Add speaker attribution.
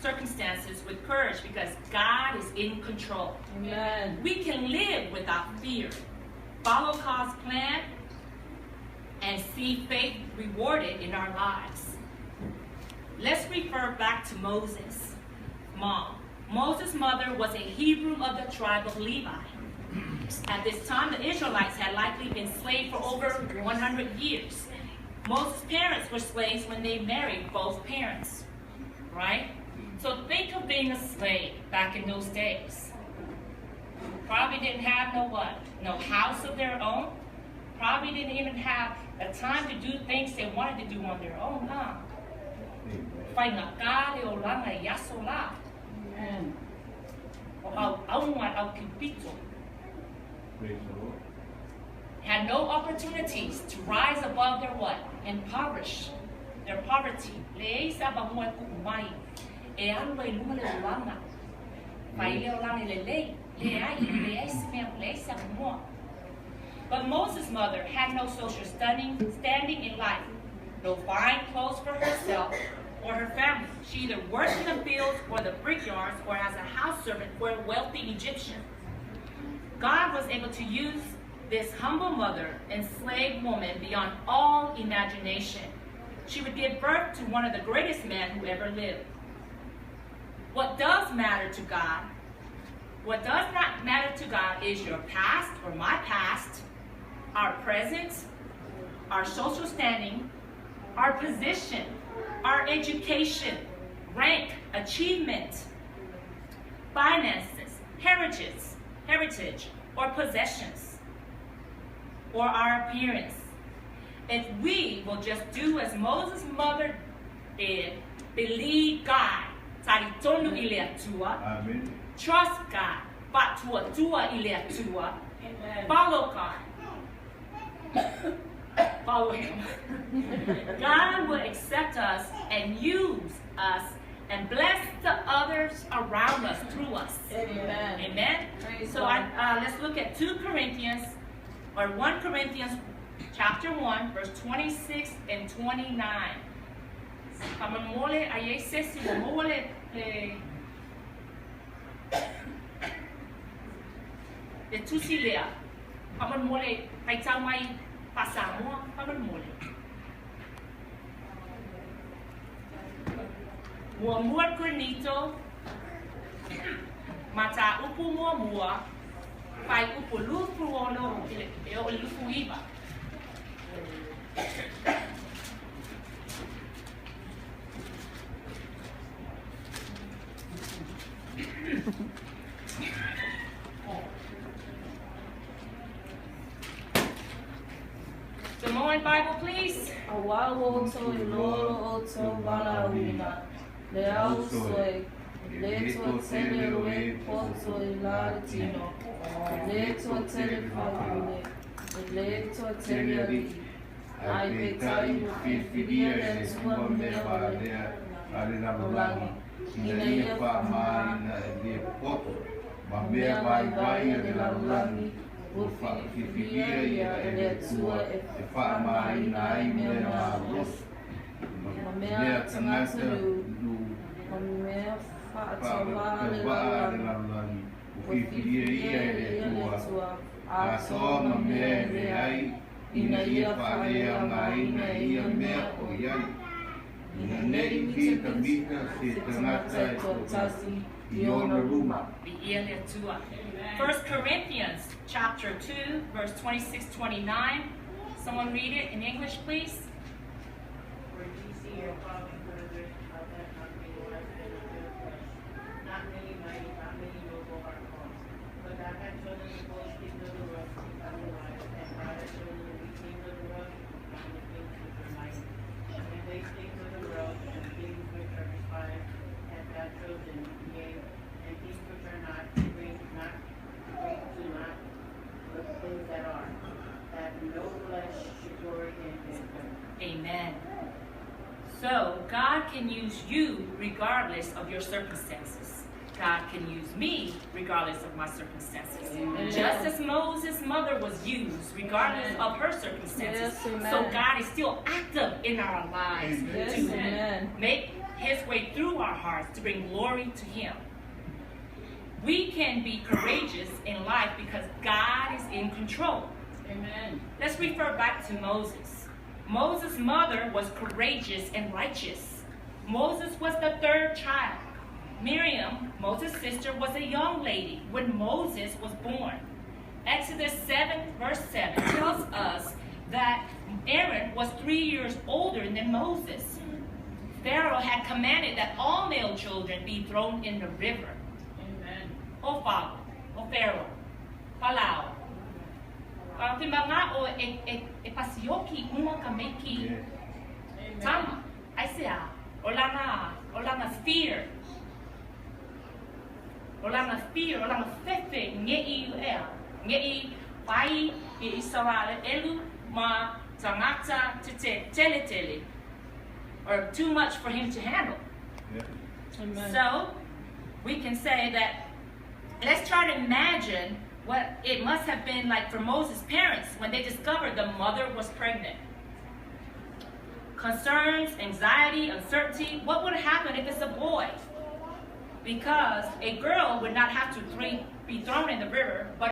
Speaker 1: circumstances with courage because God is in control.
Speaker 2: Amen.
Speaker 1: We can live without fear, follow God's plan, and see faith rewarded in our lives. Let's refer back to Moses' mom. Moses' mother was a Hebrew of the tribe of Levi. At this time, the Israelites had likely been slaves for over 100 years. Moses' parents were slaves when they married both parents, right? So think of being a slave back in those days. Probably didn't have no house of their own. Probably didn't even have the time to do things they wanted to do on their own. Had no opportunities to rise above their what? Their poverty. But Moses' mother had no social standing in life, no fine clothes for herself or her family. She either worked in the fields or the brickyards or as a house servant for a wealthy Egyptian. God was able to use this humble mother, enslaved woman beyond all imagination. She would give birth to one of the greatest men who ever lived. What does matter to God? What does not matter to God is your past or my past, our present, our social standing, our position, our education, rank, achievement, finances, heritage, or possessions, or our appearance. If we will just do as Moses' mother did, believe God, trust God, follow God, follow Him. God will accept us and use us and bless the others around us through us.
Speaker 2: Amen.
Speaker 1: Amen. So let's look at 2 Corinthians, or 1 Corinthians chapter 1, verse 26 and 29. The Tusilea. Paman mole, kay may pasamo, paman mole. Muamur Cornito, mata upu muamua, kay upu lufu ono, lufu iba. Samoan Bible, please.
Speaker 2: Awawo to ilolo oto balawina. Leao soy. Leto teleroe poto ilatino. Leto telefone. Leto teleri. Ai petai fifiria e sua meva dea alinabulangi. Inaia pama ina e poto. Mambea vai alinabulangi. Ufa fifiria e tua e fama ina e mea ros. Mea tangata do mea fatawa alinabulangi. Fifiria e tua. Aso mambea e ai. Inaia farea maina ia mea o iai. Ina nei ki tamika se tangata e kotasi iona ruma.
Speaker 1: 1 Corinthians chapter 2, verse 26-29. Someone read it in English, please.
Speaker 3: For ye see your father further, how that not many wise men of their flesh, not many mighty, not many noble are called. But God hath chosen the foolish things of the world to become the wise, and God hath chosen the weak things of the world to become the things which are mighty. And these things of the world, and things which are despised, hath God chosen, yea, and things which are not, bring to not, but things that are, that no flesh should glory in them.
Speaker 1: Amen. So God can use you regardless of your circumstances. God can use me regardless of my circumstances.
Speaker 2: Amen.
Speaker 1: Just as Moses' mother was used regardless of her circumstances.
Speaker 2: Yes,
Speaker 1: so God is still active in our lives
Speaker 2: yes,
Speaker 1: to make His way way through our hearts to bring glory to Him. We can be courageous in life because God is in control.
Speaker 3: Amen.
Speaker 1: Let's refer back to Moses. Moses' mother was courageous and righteous. Moses was the third child. Miriam, Moses' sister, was a young lady when Moses was born. Exodus 7, verse 7 tells us that Aaron was 3 years older than Moses. Pharaoh had commanded that all male children be thrown in the river.
Speaker 3: Amen.
Speaker 1: O Father, O Pharaoh, Palau. Timanga o e pasioki uma kameki tama. Aisea, olanga fear. Olanga fear, olanga fefe ngei ea. Ngei pai e Israel elu ma tangata tele. Or too much for him to handle.
Speaker 2: Amen.
Speaker 1: So, we can say that, let's try to imagine what it must have been like for Moses' parents when they discovered the mother was pregnant. Concerns, anxiety, uncertainty. What would happen if it's a boy? Because a girl would not have to be thrown in the river, but